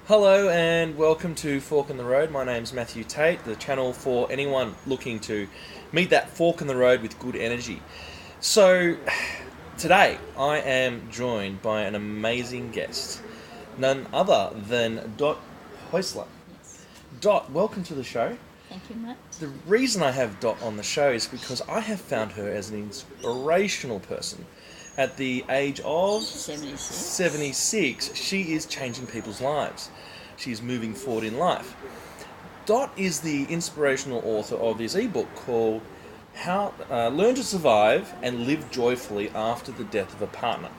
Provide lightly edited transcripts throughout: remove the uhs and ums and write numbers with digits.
Hello and welcome to Fork in the Road. My name's Matthew Tate, the channel for anyone looking to meet that fork in the road with good energy. So, today I am joined by an amazing guest, none other than Dot Heusler. Yes. Dot, welcome to the show. Thank you, Matt. The reason I have Dot on the show is because I have found her as an inspirational person. At the age of 76. 76, she is changing people's lives. She's moving forward in life. Dot is the inspirational author of this ebook called How Learn to Survive and Live Joyfully After the Death of a Partner.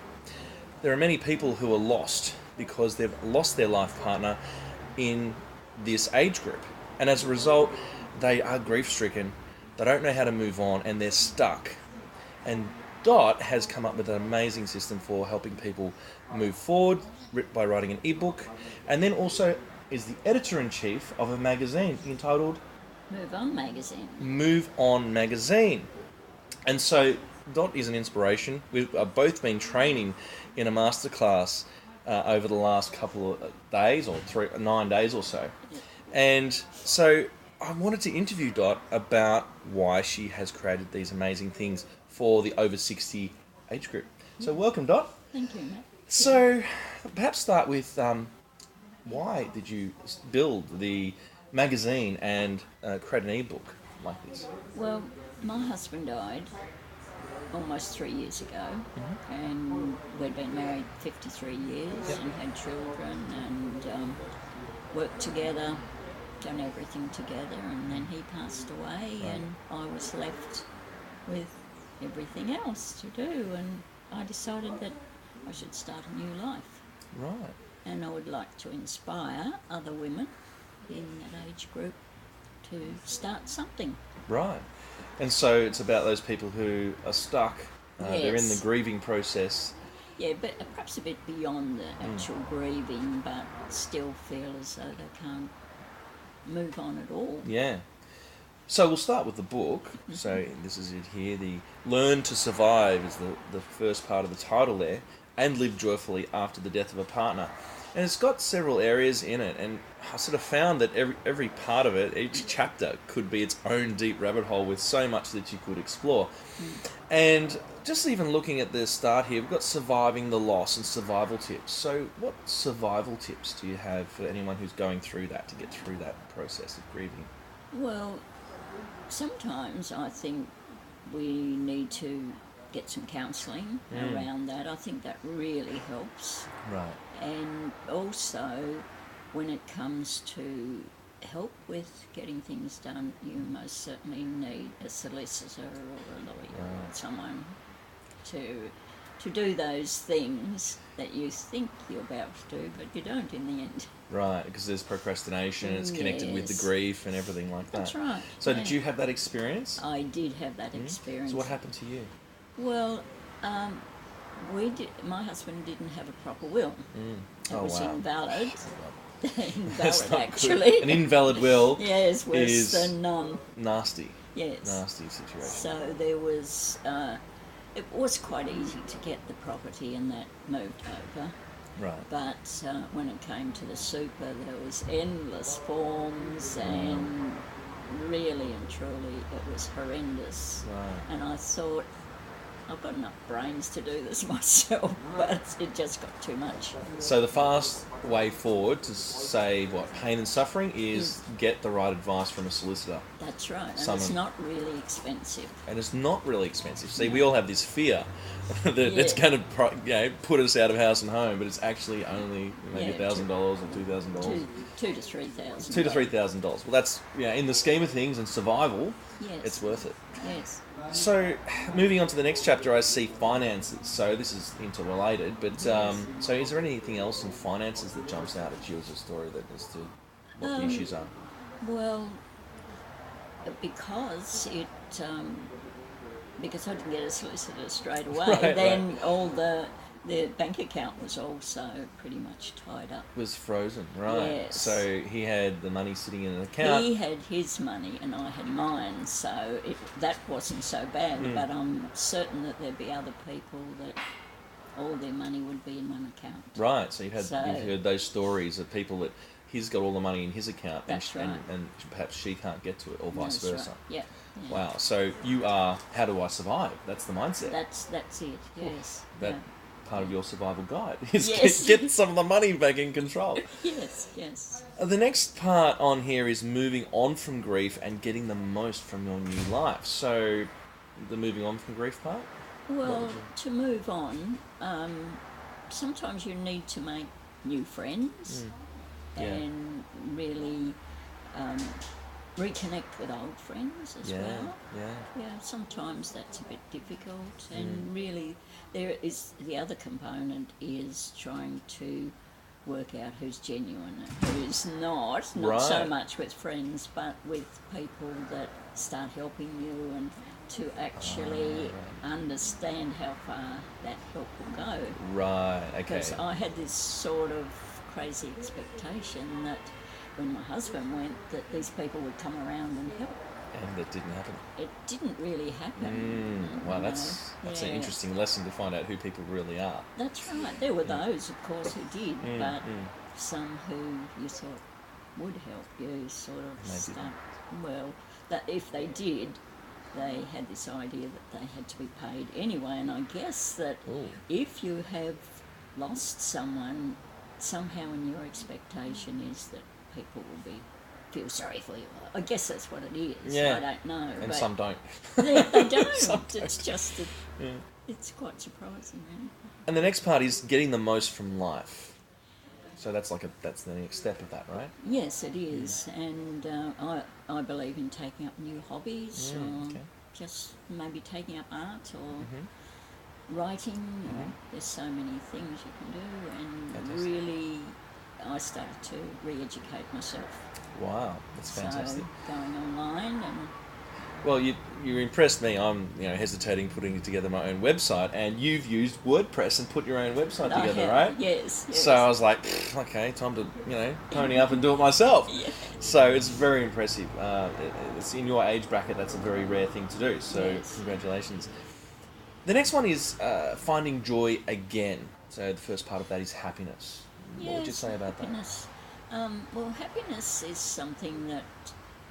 There are many people who are lost because they've lost their life partner in this age group. And as a result, they are grief-stricken, they don't know how to move on, and they're stuck. And Dot has come up with an amazing system for helping people move forward by writing an ebook, and then also is the editor-in-chief of a magazine entitled Move On magazine. Move On Magazine. And so Dot is an inspiration. We've both been training in a masterclass over the last couple of days, or 9 days or so. And so I wanted to interview Dot about why she has created these amazing things for the over 60 age group. So welcome, Dot. Thank you, Matt. So perhaps start with why did you build the magazine and create an ebook like this? Well, my husband died almost 3 years ago, and we'd been married 53 years Yep. and had children and worked together, done everything together, and then he passed away, Right. and I was left with everything else to do, and I decided that I should start a new life. Right. And I would like to inspire other women in that age group to start something. Right. And so it's about those people who are stuck. They're in the Yes. grieving process. Yeah, but perhaps a bit beyond the actual grieving, but still feel as though they can't move on at all. Yeah. So we'll start with the book. So this is it here. The Learn to Survive is the first part of the title there. And live joyfully after the death of a partner. And it's got several areas in it. And I sort of found that every part of it, each chapter, could be its own deep rabbit hole with so much that you could explore. And just even looking at the start here, we've got surviving the loss and survival tips. So what survival tips do you have for anyone who's going through that, to get through that process of grieving? Well, sometimes I think we need to get some counselling around that. I think that really helps. Right. And also, when it comes to help with getting things done, you most certainly need a solicitor or a lawyer or someone to do those things that you think you're about to do, but you don't in the end. Right, because there's procrastination, it's connected with the Yes. grief and everything like that. That's right. So yeah. did you have that experience? I did have that experience. So what happened to you? Well, my husband didn't have a proper will. It Oh, was wow. invalid. That's Invalid, not actually. good. An invalid will Yes, worse is than none. nasty. Yes. Nasty situation. So there was, it was quite easy to get the property and that moved over. Right. But when it came to the super, there was endless forms, and really and truly it was horrendous. Right. And I thought, I've got enough brains to do this myself, but it just got too much. So the fast way forward to save pain and suffering is get the right advice from a solicitor. That's right, and it's Someone- not really expensive. And it's not really expensive. See, we all have this fear that it's Yeah. going to put us out of house and home, but it's actually only maybe Yeah, $1,000 or $2,000. Two to $3,000. $2,000 to $3,000. Well, that's in the scheme of things and survival, Yes. it's worth it. Yes. So, moving on to the next chapter, I see finances. So this is interrelated, but so is there anything else in finances that jumps out at you as a story that as to what the issues are? Well, because because I didn't get a solicitor straight away, Right, then all the bank account was also pretty much tied up. Was frozen, right? Yes. So he had the money sitting in an account. He had his money and I had mine, so that wasn't so bad. But I'm certain that there'd be other people that all their money would be in one account. Right. So you've So- heard those stories of people that he's got all the money in his account, That's right. and perhaps she can't get to it, or vice That's versa. right. Yeah. Yeah. Wow. So you are, how do I survive? That's the mindset. That's it. Yes. That yeah. part of your survival guide is Yes. get some of the money back in control. Yes. Yes. The next part on here is moving on from grief and getting the most from your new life. So, the moving on from grief part? Well, to move on, sometimes you need to make new friends Yeah. and really reconnect with old friends as Yeah, well. yeah. Yeah, sometimes that's a bit difficult, and really, there is the other component is trying to work out who's genuine and who's not so Right. much with friends, but with people that start helping you and to actually understand how far that help will go. Right, okay. Because I had this sort of crazy expectation that when my husband went, that these people would come around and help. And that didn't happen. It didn't really happen. Wow, you that's know. an Yeah. interesting lesson to find out who people really are. That's right. There were those, of course, who did, but mm. some who you thought would help you sort of Maybe. start. Well, that if they did, they had this idea that they had to be paid anyway. And I guess that Ooh. if you have lost someone, somehow in your expectation is that people will feel sorry for you. I guess that's what it is. Yeah. I don't know. And but some don't. they don't. Some It's just that Yeah. it's quite surprising, really. And the next part is getting the most from life. So that's that's the next step of that, right? Yes, it is, and I believe in taking up new hobbies, or okay. just maybe taking up art or Mm-hmm. writing. There's so many things you can do, and Fantastic. really, I started to re-educate myself. Wow, that's fantastic. So going online and Well, you impressed me. I'm hesitating putting together my own website, and you've used WordPress and put your own website I together, have- right? Yes. So I was like, okay, time to pony up and do it myself. Yeah. So it's very impressive. It's in your age bracket. That's a very rare thing to do. So Yes. congratulations. The next one is finding joy again. So the first part of that is happiness. What would you Yes, say about that? happiness. Well, happiness is something that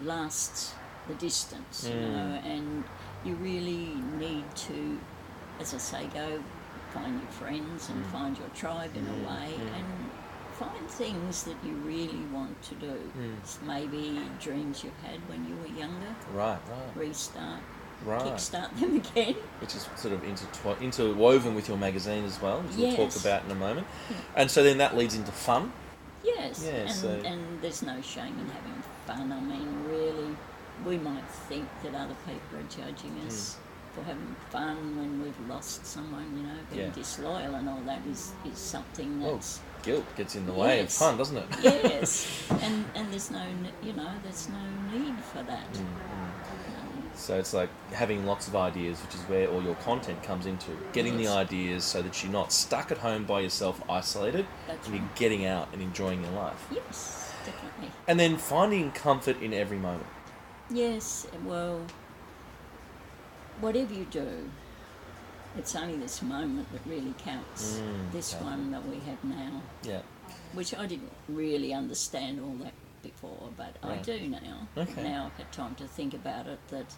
lasts the distance, you know, and you really need to, as I say, go find your friends and find your tribe in a way, and find things that you really want to do. It's maybe dreams you had when you were younger, Right, restart, right. kickstart them again. Which is sort of interwoven with your magazine as well, which we'll talk Yes. about in a moment. And so then that leads into fun. Yes, Yeah, and, so- and there's no shame in having fun. I mean, really, we might think that other people are judging us for having fun when we've lost someone, being Yeah. disloyal and all that is something Oh, that's... guilt gets in the way of Yes. fun, doesn't it? Yes, and there's no, there's no need for that. So it's like having lots of ideas, which is where all your content comes into. Getting the Yes. ideas so that you're not stuck at home by yourself, isolated, That's and you're right. getting out and enjoying your life. Yes, definitely. And then finding comfort in every moment. Yes, well, whatever you do, it's only this moment that really counts. This okay. one that we have now, Yeah. which I didn't really understand all that before, but I Right. do now. Okay. Now I've had time to think about it, that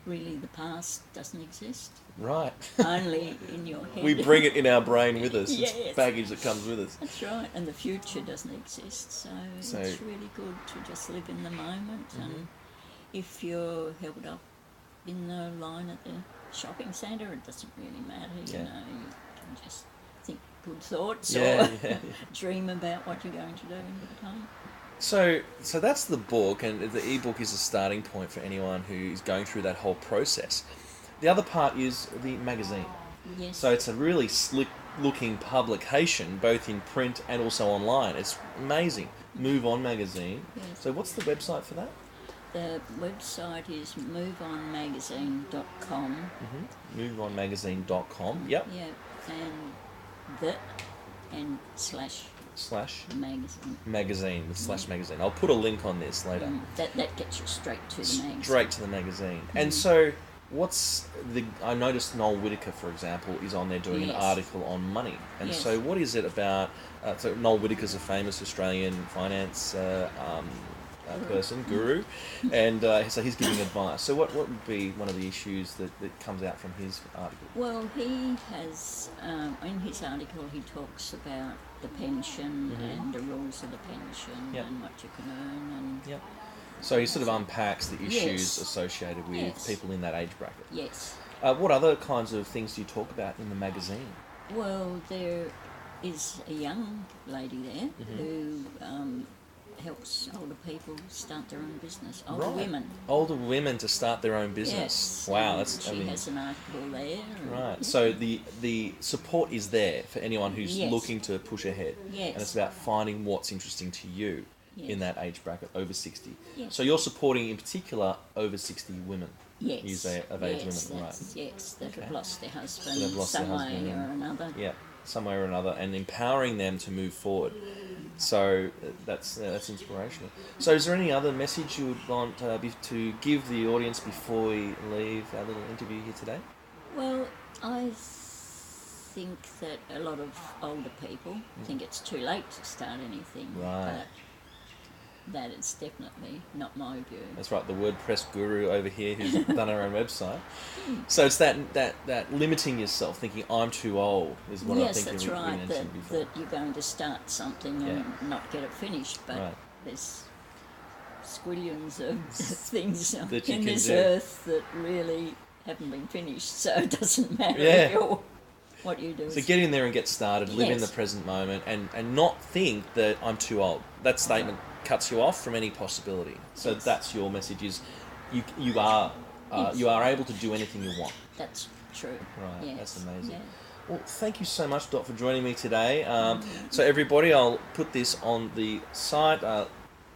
really the past doesn't exist, Right. only in your head. We bring it in our brain with us. Yes. It's baggage that comes with us. That's right, and the future doesn't exist, so So- it's really good to just live in the moment. Mm-hmm. And if you're held up in the line at the shopping centre, it doesn't really matter. Yeah. You can just think good thoughts Yeah, or yeah. dream about what you're going to do in the time. So that's the book, and the ebook is a starting point for anyone who is going through that whole process. The other part is the magazine. Yes. So it's a really slick-looking publication, both in print and also online. It's amazing. Move On magazine. Yes. So what's the website for that? The website is moveonmagazine.com. MoveOnMagazine.com. Yep. Yeah, and slash Slash magazine. magazine with slash magazine. I'll put a link on this later. That gets you straight to the magazine. Straight to the magazine. And so I noticed Noel Whittaker, for example, is on there doing an Yes. article on money. And Yes. so what is it about, so Noel Whittaker's a famous Australian finance person, guru, and so he's giving advice. So what would be one of the issues that comes out from his article? Well, he has, in his article, he talks about the pension and the rules of the pension Yep. and what you can earn and Yep. So he sort of unpacks the issues Yes. associated with Yes. people in that age bracket. yes. What other kinds of things do you talk about in the magazine? Well, there is a young lady there who helps older people start their own business. Older Right. women. Older women to start their own business. Yes. Wow, and that's she has an article there. and- right. yeah. So the support is there for anyone who's Yes. looking to push ahead. Yes. And it's about finding what's interesting to you in Yes. that age bracket over 60. Yes. So you're supporting in particular over 60 women. Yes. You say of age yes, women, right? that's- Yes, that Okay. have lost their husband That have lost their some husband way or and- another. Yeah, some way or another, and empowering them to move forward. So that's inspirational. So is there any other message you would want to give the audience before we leave our little interview here today? Well, I think that a lot of older people think it's too late to start anything. Right. But that is definitely not my view. That's right, the WordPress guru over here who's done her own website. So it's that limiting yourself, thinking I'm too old, is what I Yes, think that's we right. mentioned before. That you're going to start something and not get it finished, but Right. there's squillions of things That you in can this do. earth that really haven't been finished. So it doesn't matter Yeah. if you're, what you do. So is get in there and get started, live in the Yes. present moment, and not think that I'm too old. That statement cuts you off from any possibility. So Yes. that's your message: is you are Yes. you are able to do anything you want. That's true. Right, Yes. that's amazing. Yeah. Well, thank you so much, Dot, for joining me today. So everybody, I'll put this on the site.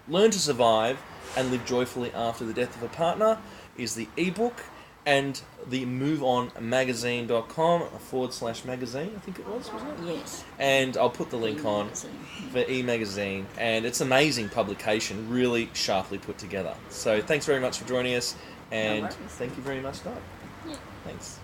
Learn to Survive and Live Joyfully After the Death of a Partner is the ebook, and the moveonmagazine.com/magazine, I think it was, wasn't it? Yes. And I'll put the link on Magazine. for e-magazine, and it's an amazing publication, really sharply put together. So thanks very much for joining us, and worries. thank you very much, Dot. Yeah. Thanks.